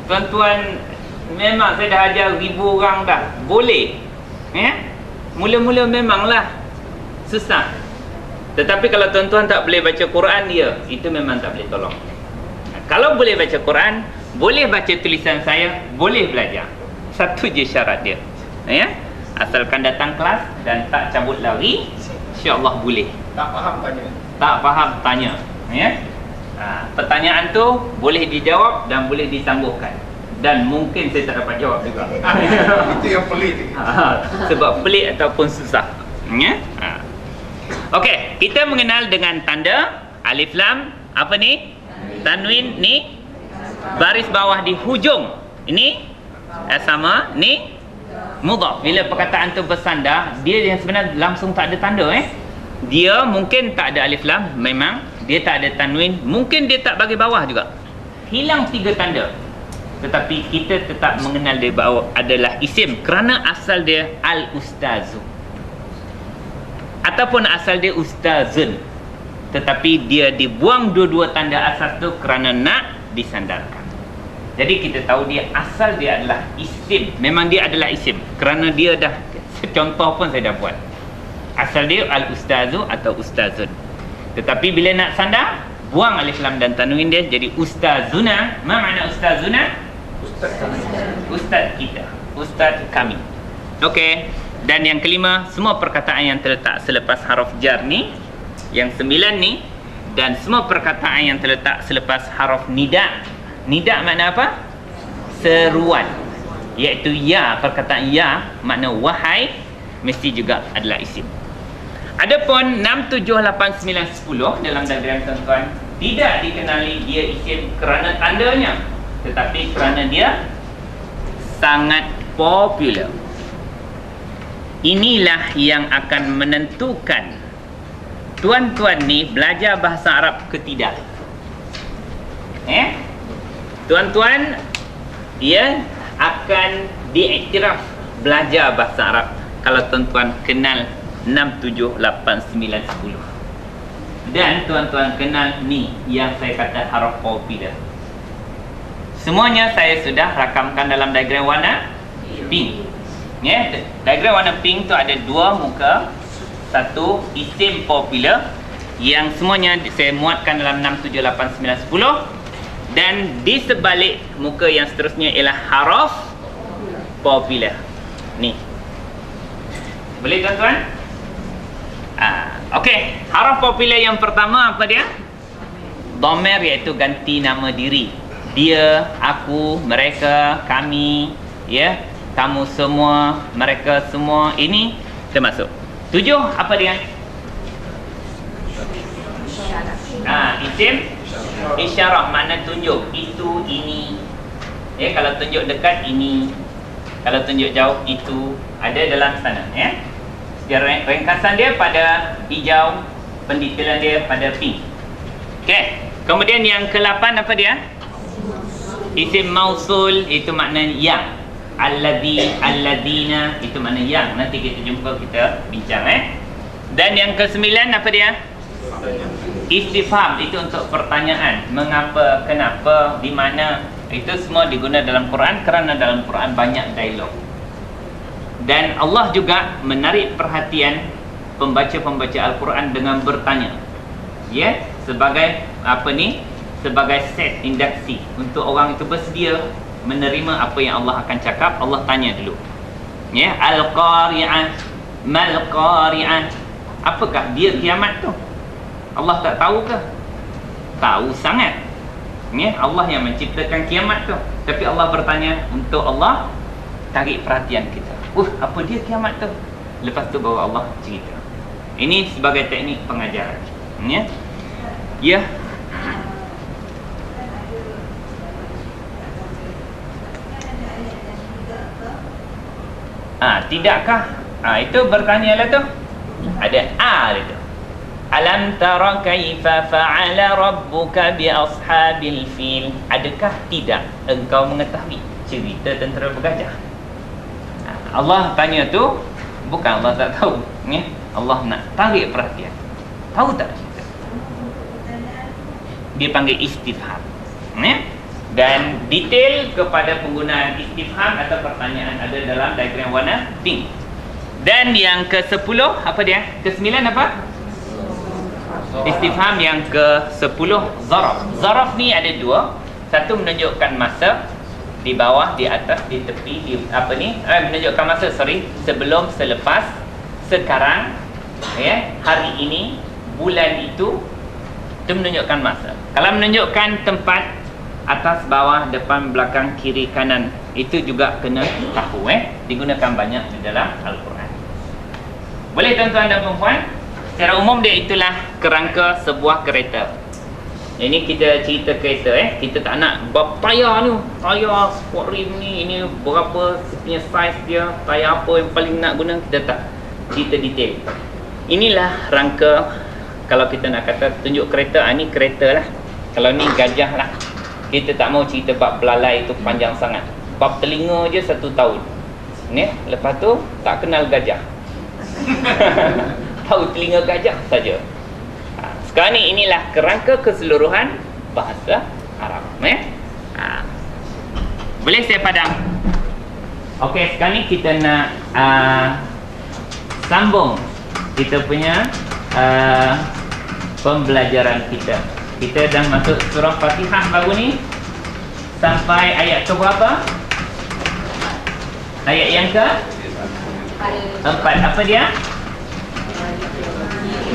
A: tuan-tuan, memang saya dah ajar ribu orang dah, boleh. Mula-mula memanglah susah. Tetapi kalau tuan-tuan tak boleh baca Quran, itu memang tak boleh tolong. Kalau boleh baca Quran, boleh baca tulisan saya, boleh belajar. Satu je syarat dia, asalkan datang kelas dan tak cabut lari, insya-Allah boleh.
B: Tak faham tanya.
A: Tak faham tanya, pertanyaan tu boleh dijawab dan boleh ditangguhkan. Dan mungkin saya tak dapat jawab juga.
B: Itu yang pelik.
A: Sebab pelik ataupun susah. Okey, kita mengenal dengan tanda alif lam. Apa ni? Tanwin ni baris bawah di hujung. Ini sama, ni mudhaf. Bila perkataan tu bersandar, dia yang sebenarnya langsung tak ada tanda. Dia mungkin tak ada alif lam, memang dia tak ada tanwin, mungkin dia tak bagi bawah juga. Hilang 3 tanda. Tetapi kita tetap mengenal dia bahawa adalah isim kerana asal dia al-ustazu, ataupun asal dia ustazun, tetapi dia dibuang dua-dua tanda asas tu kerana nak disandarkan. Jadi kita tahu dia asal dia adalah isim. Memang dia adalah isim kerana dia dah, contoh pun saya dah buat. Asal dia al-ustazu atau ustazun. Tetapi bila nak sandar, buang alif lam dan tanwin dia jadi ustazuna. Apa makna ustazuna? Ustaz kita, ustaz kami. Okey. Dan yang kelima, semua perkataan yang terletak selepas haruf jar ni, yang 9 ni, dan semua perkataan yang terletak selepas haruf nida. Nida makna apa? Seruan. Iaitu ya, perkataan ya makna wahai, mesti juga adalah isim. Adapun 6, 7, 8, 9, 10 dalam diagram tuan-tuan tidak dikenali dia isim kerana tandanya, tetapi kerana dia sangat popular. Inilah yang akan menentukan tuan-tuan ni belajar bahasa Arab ke tidak. Tuan-tuan dia akan diiktiraf belajar bahasa Arab kalau tuan-tuan kenal 6, 7, 8, 9, 10. Dan tuan-tuan kenal ni yang saya kata haruf popular. Semuanya saya sudah rakamkan dalam diagram warna pink. Diagram warna pink tu ada 2 muka. Satu isim popular yang semuanya saya muatkan dalam 6, 7, 8, 9, 10. Dan di sebalik muka yang seterusnya ialah haruf popular. Ni. Boleh tuan-tuan? Okey, haruf popular yang pertama apa dia? Dhamir, iaitu ganti nama diri. Dia, aku, mereka, kami, kamu semua, mereka semua, ini termasuk. 7 apa dia? Isim isyarah, makna tunjuk. Itu, ini. Kalau tunjuk dekat, ini. Kalau tunjuk jauh, itu. Ada dalam sana, Sejarah ringkasan dia pada hijau, pendetailan dia pada pink. Okey. Kemudian yang ke-8 apa dia? Isim mausul, itu makna yang. Alladhi, alladhina, itu makna yang. Nanti kita jumpa, kita bincang. Dan yang ke-9 apa dia? Istifham, itu untuk pertanyaan. Mengapa, kenapa, di mana. Itu semua digunakan dalam Quran kerana dalam Quran banyak dialog. Dan Allah juga menarik perhatian pembaca-pembaca Al-Quran dengan bertanya. Sebagai sebagai set induksi untuk orang itu bersedia menerima apa yang Allah akan cakap. Allah tanya dulu. Al-Qari'ah, mal Qari'ah. Apakah dia kiamat tu? Allah tak tahu ke? Tahu sangat. Allah yang menciptakan kiamat tu. Tapi Allah bertanya untuk Allah tarik perhatian kita. Apa dia kiamat tu? Lepas tu baru Allah cerita. Ini sebagai teknik pengajaran. Ya. Ya. Tidakkah? Itu bertanyalah tu. Ada itu. Alam tara kaifa fa'ala rabbuka bi ashabil fil? Adakah tidak engkau mengetahui cerita tentera bergajah? Allah tanya tu, bukan Allah tak tahu, ya. Allah nak tarik perhatian. Tahu tak cerita? Dia panggil istifham, ya. Dan detail kepada penggunaan istifham atau pertanyaan ada dalam diagram warna pink. Dan yang ke-10 apa dia? Ke-9 apa? Istifham yang ke-10 zaraf. Zaraf ni ada dua. Satu menunjukkan masa, di bawah, di atas, di tepi, menunjukkan masa, sebelum, selepas, sekarang, ya, hari ini, bulan itu menunjukkan masa. Kalau menunjukkan tempat, atas, bawah, depan, belakang, kiri, kanan, itu juga kena tahu, digunakan banyak di dalam Al-Quran. Boleh tuan-tuan dan puan-puan? Secara umum dia itulah kerangka sebuah kereta. Ini kita cerita kereta, kita tak nak berpayah ni, tayar sport rim ni, ini berapa punya saiz dia, tayar apa yang paling nak guna, kita tak cerita detail. Inilah rangka. Kalau kita nak kata tunjuk kereta, ni kereta lah. Kalau ni gajah lah. Kita tak mau cerita bab belalai itu panjang sangat. Bab telinga je 1 tahun. Ni, lepas tu tak kenal gajah. Tahu telinga gajah saja. Sekarang ni inilah kerangka keseluruhan bahasa Arab. Boleh saya padam? Okey, sekarang ni kita nak sambung kita punya pembelajaran kita. Kita dah masuk surah Fatihah baru ni. Sampai ayat ke berapa? Ayat yang ke 4. Apa dia?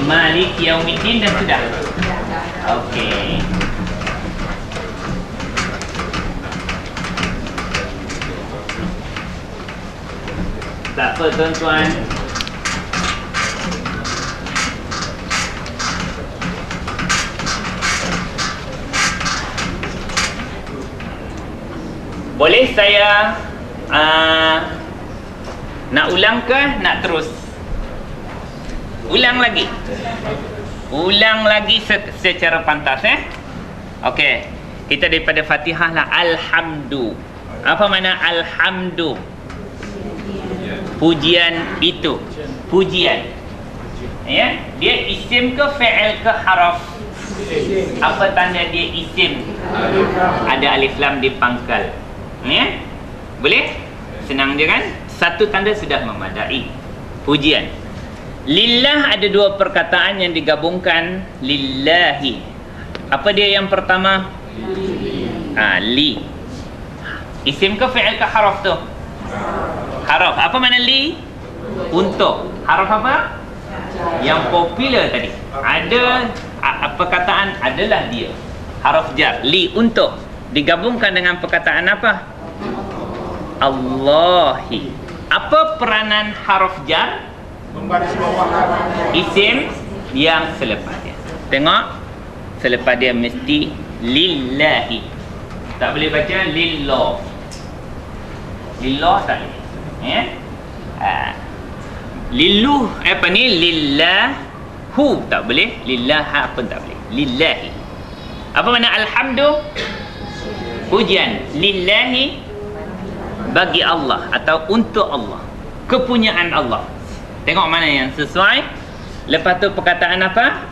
A: Malik Yaumiddin, dan sudah. Okey. Tak apa tuan-tuan. Boleh saya nak ulang ke nak terus? Ulang lagi. Ulang lagi secara pantas, Okey. Kita daripada Fatihah lah. Alhamdu. Apa makna alhamdu? Pujian itu. Pujian. Ya, dia isim ke fi'il ke haraf? Apa tanda dia isim? Ada alif lam di pangkal. Ya? Boleh? Senang je kan? Satu tanda sudah memadai. Pujian. Lillah ada dua perkataan yang digabungkan. Lillahi. Apa dia yang pertama? Li. Isim ke fi'il ke haraf tu? Haraf. Apa makna li? Untuk. Haraf apa? Yang popular tadi. Ada perkataan adalah dia. Haraf jar. Li, untuk. Digabungkan dengan perkataan apa? Allahi. Apa peranan haraf jar?
B: Membaris bawahan
A: Isim yang selepas dia. Tengok, selepas dia mesti lillahi. Tak boleh baca lillah. Lillah tak boleh. Ya? Lilluh apa ni? Lillahu tak boleh. Lillaha pun tak boleh. Lillahi. Apa makna alhamdu? Pujian. Lillahi, bagi Allah atau untuk Allah. Kepunyaan Allah. Tengok mana yang sesuai. Lepas tu perkataan apa?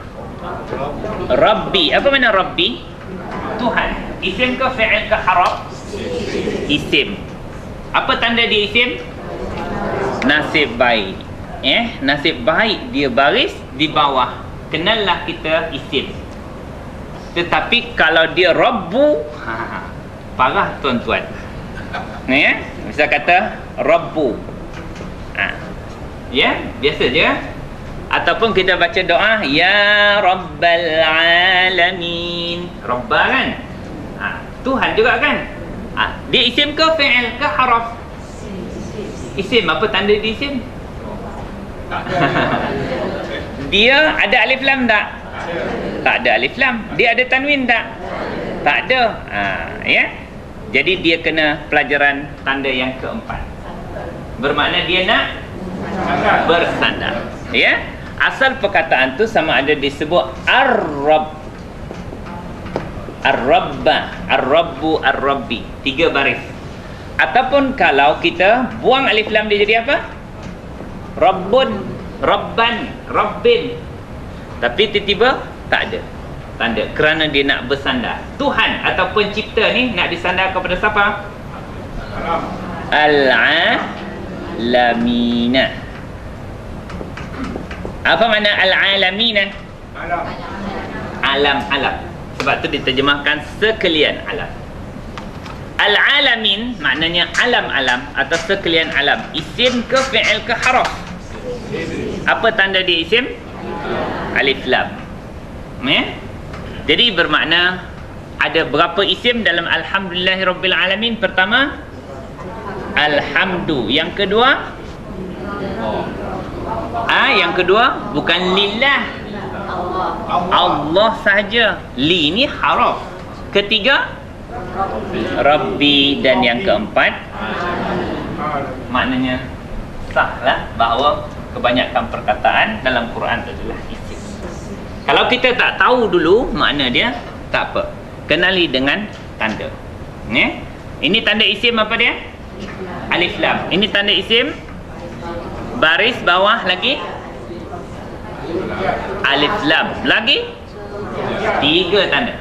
A: Rabbi. Apa makna Rabbi? Tuhan. Isim ke fi'il ke haraf? Isim. Apa tanda dia isim? Nasib baik. Nasib baik dia baris di bawah. Kenallah kita isim. Tetapi kalau dia Rabbu, parah tuan-tuan. Bisa kata Rabbu. Ya, biasa je. Ataupun kita baca doa Ya Rabbal Alamin. Rabbah kan? Tuhan juga kan? Dia isim ke fi'il ke haraf? Isim. Apa tanda dia isim? Dia ada alif lam tak? Tak ada alif lam. Dia ada tanwin tak? Tak ada. Ya. Jadi dia kena pelajaran tanda yang keempat. Bermakna dia nak bersandar. Ya. Asal perkataan tu sama ada disebut ar-rabb, ar-rabba, ar-rabbu, ar-rabbi. 3 baris. Ataupun kalau kita buang alif lam, dia jadi apa? Rabbun, rabban, rabbin. Tapi tiba-tiba tak ada tanda kerana dia nak bersandar. Tuhan atau pencipta ni nak disandar kepada siapa? Al-alamina. Apa makna al-alamina? Alam-alam. Sebab tu diterjemahkan sekalian alam. Al-alamin maknanya alam-alam atau sekalian alam. Isim ke fi'il ke haraf? Apa tanda dia isim? Alif lam. Jadi bermakna ada berapa isim dalam alhamdulillahirabbil alamin? Pertama, alhamdu. Yang kedua, yang kedua bukan lillah, Allah sahaja. Li ni haraf. Ketiga, Rabbi. Dan yang keempat, maknanya sahlah bahawa kebanyakan perkataan dalam Quran adalah isim. Kalau kita tak tahu dulu makna dia, tak apa, kenali dengan tanda. Ini tanda isim apa dia? Alif lam. Ini tanda isim baris bawah lagi alif lam. Lagi 3 tanda.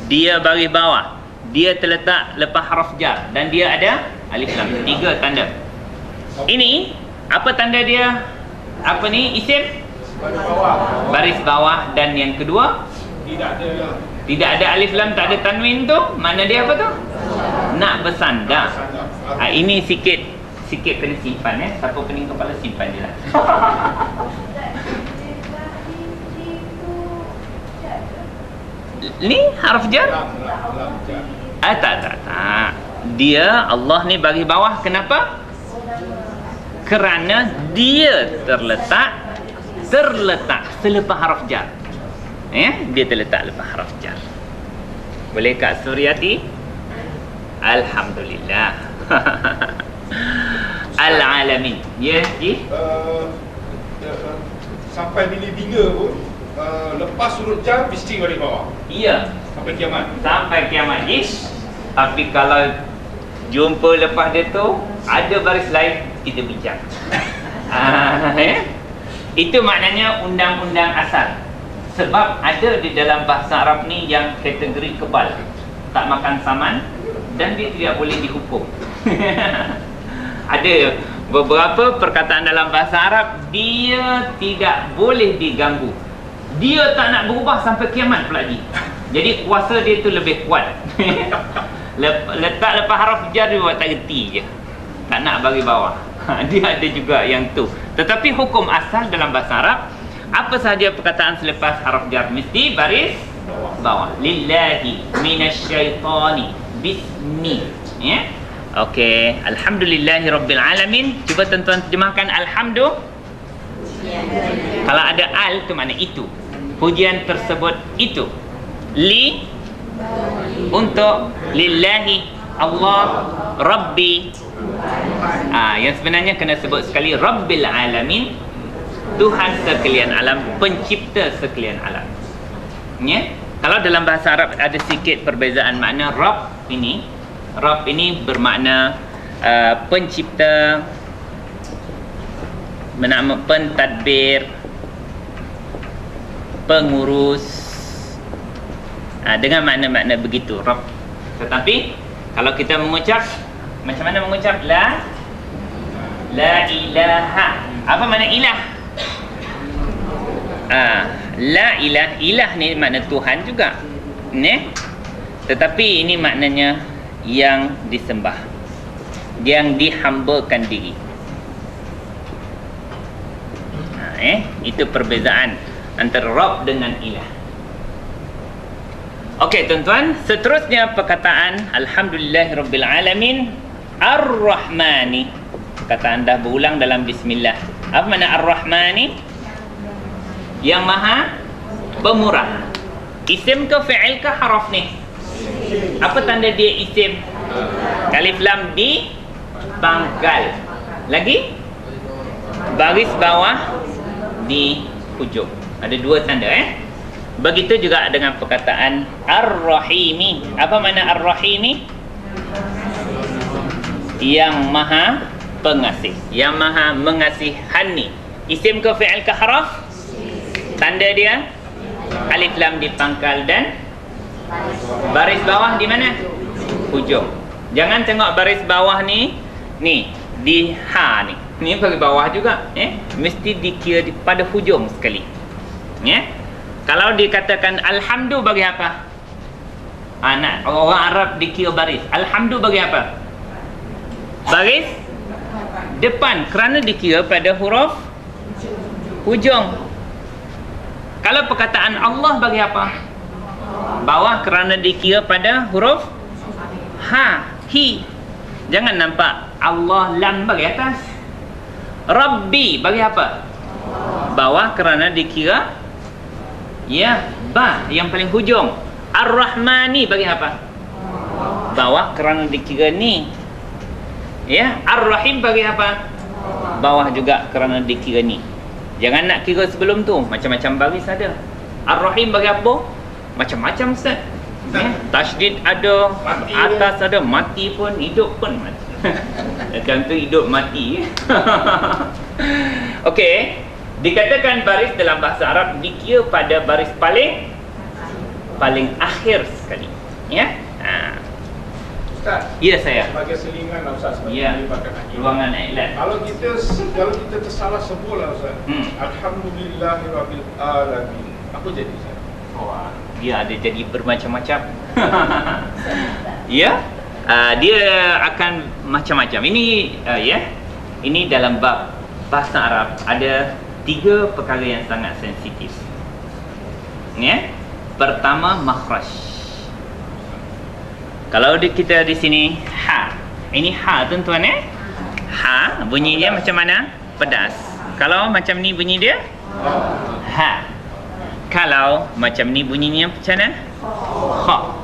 A: Dia baris bawah, dia terletak lepas haraf jar, dan dia ada alif lam. 3 tanda. Ini apa tanda dia? Apa ni? Isim baris bawah. Dan yang kedua, tidak ada alif lam, tak ada tanwin tu. Mana dia apa tu? Nak bersandar. Ini sikit kena simpan. Siapa pening kepala simpan je lah. Ni harf jar? Tak. Dia Allah ni bagi bawah. Kenapa? Kerana dia terletak selepas haraf jar. Dia terletak lepas haraf jar. Boleh Kak Suryati? Alhamdulillah. Al-alamin. Ya, Ji?
B: Sampai bila 3 pun, lepas huruf jar mesti balik bawah.
A: Iya.
B: Sampai kiamat.
A: Sampai kiamat, Ji. Tapi kalau jumpa lepas dia tu ada baris lain, kita bincang. Itu maknanya undang-undang asal. Sebab ada di dalam bahasa Arab ni yang kategori kebal, tak makan saman, dan dia tidak boleh dihukum. Ada beberapa perkataan dalam bahasa Arab dia tidak boleh diganggu. Dia tak nak berubah sampai kiamat pula lagi. Jadi kuasa dia tu lebih kuat. Letak lepas haraf jar dia buat tak reti je, tak nak bagi bawah. Dia ada juga yang tu. Tetapi hukum asal dalam bahasa Arab, apa sahaja perkataan selepas haraf jar mesti baris bawah. Lillahi minasyaitani bismi. Okey, alhamdulillahirabbil alamin. Cuba tuan-tuan terjemahkan alhamdu. Kalau ada al tu makna itu. Pujian tersebut itu. Li untuk, lillahi Allah, Rabbi. Yang sebenarnya kena sebut sekali Rabbil alamin, Tuhan sekalian alam, pencipta sekalian alam. Kalau dalam bahasa Arab ada sikit perbezaan makna. Rabb ini bermakna pencipta, pentadbir, pengurus, dengan makna-makna begitu Rabb. Tetapi kalau kita mengucap, macam mana mengucap? La ilaha. Apa makna ilah? La ilah ni makna Tuhan juga. Tetapi ini maknanya yang disembah, yang dihambakan diri. Itu perbezaan antara Rabb dengan ilah. Okey tuan-tuan, seterusnya perkataan Alhamdulillahirabbil alamin Ar-Rahmani. Perkataan dah berulang dalam bismillah. Apa makna Ar-Rahmani? Yang Maha Pemurah. Isim ke fi'il ke haraf ni? Apa tanda dia isim? Alif lam di pangkal. Lagi? Baris bawah di hujung. Ada dua tanda Begitu juga dengan perkataan Ar-Rahimi. Apa makna Ar-Rahimi? Yang Maha Pengasih, yang Maha Mengasihani. Isim ke fi'il ke haraf? Tanda dia alif lam di pangkal dan baris bawah di mana? Hujung. Jangan tengok baris bawah ni di ha ni. Ni baris bawah juga, mesti dikira pada hujung sekali. Kalau dikatakan alhamdu bagi apa? Nak orang Arab dikira baris. Alhamdu bagi apa? Baris depan, kerana dikira pada huruf hujung. Kalau perkataan Allah bagi apa? Bawah, kerana dikira pada huruf ha, hi. Jangan nampak Allah lam bagi atas. Rabbi bagi apa? Bawah, kerana dikira ba yang paling hujung. Ar-Rahmani bagi apa? Bawah, kerana dikira ni. Ar-Rahim bagi apa? Bawah juga, kerana dikira ni. Jangan nak kira sebelum tu, macam-macam baris ada. Ar-Rahim bagi apa? Macam-macam Ustaz. Tasydid ada,
B: Mati
A: atas ada, mati pun, hidup pun mati. Macam tu hidup mati. Okey, dikatakan baris dalam bahasa Arab dikira pada baris paling akhir sekali.
B: Ustaz,
A: Ya saya.
B: sebagai selingan lah Ustaz, sebagai
A: Ya.
B: melibatkan akhirat.
A: Ruangan iklan.
B: Kalau kita tersalah sebut lah Ustaz, Alhamdulillahirabbil alamin. Apa jadi Ustaz?
A: Wah, dia ada jadi bermacam-macam. Dia akan macam-macam. Ini ini dalam bab bahasa Arab ada 3 perkara yang sangat sensitif. Pertama, makhraj. Kalau kita di sini ha. Ini ha tuan-tuan Ha bunyi dia macam mana? Pedas. Kalau macam ni bunyi dia ha. Kalau macam ni bunyinya macam mana? Kha.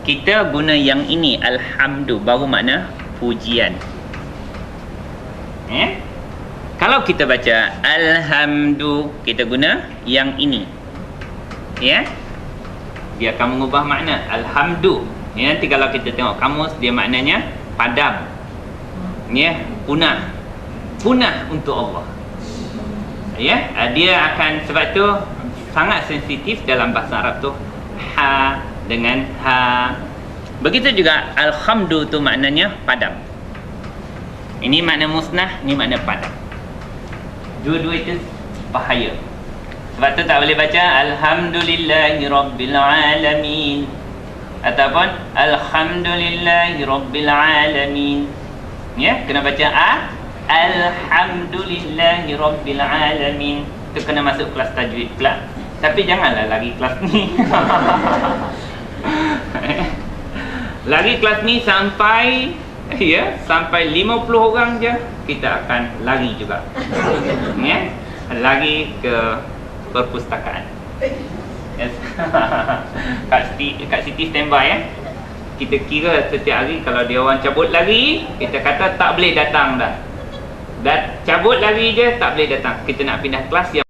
A: Kita guna yang ini alhamdu, baru makna pujian. Kalau kita baca alhamdu, kita guna yang ini. Dia akan mengubah makna alhamdu. Nanti kalau kita tengok kamus, dia maknanya padam. Punah. Punah untuk Allah. Dia akan, sebab tu sangat sensitif dalam bahasa Arab tu, ha dengan ha. Begitu juga alhamdu tu maknanya padam. Ini makna musnah, ini makna padam. Dua-dua itu bahaya. Sebab tu tak boleh baca alhamdulillahirabbil alamin ataupun alhamdulillahirabbil alamin. Kena baca alhamdulillahirabbil alamin. Tu kena masuk kelas tajwid pula. Tapi janganlah lari kelas ni. Lari kelas ni sampai sampai 50 orang je, kita akan lari juga. Lari ke perpustakaan. Yes. Kak Siti standby Kita kira setiap hari kalau dia orang cabut lari, kita kata tak boleh datang dah. Cabut lari je tak boleh datang. Kita nak pindah kelas yang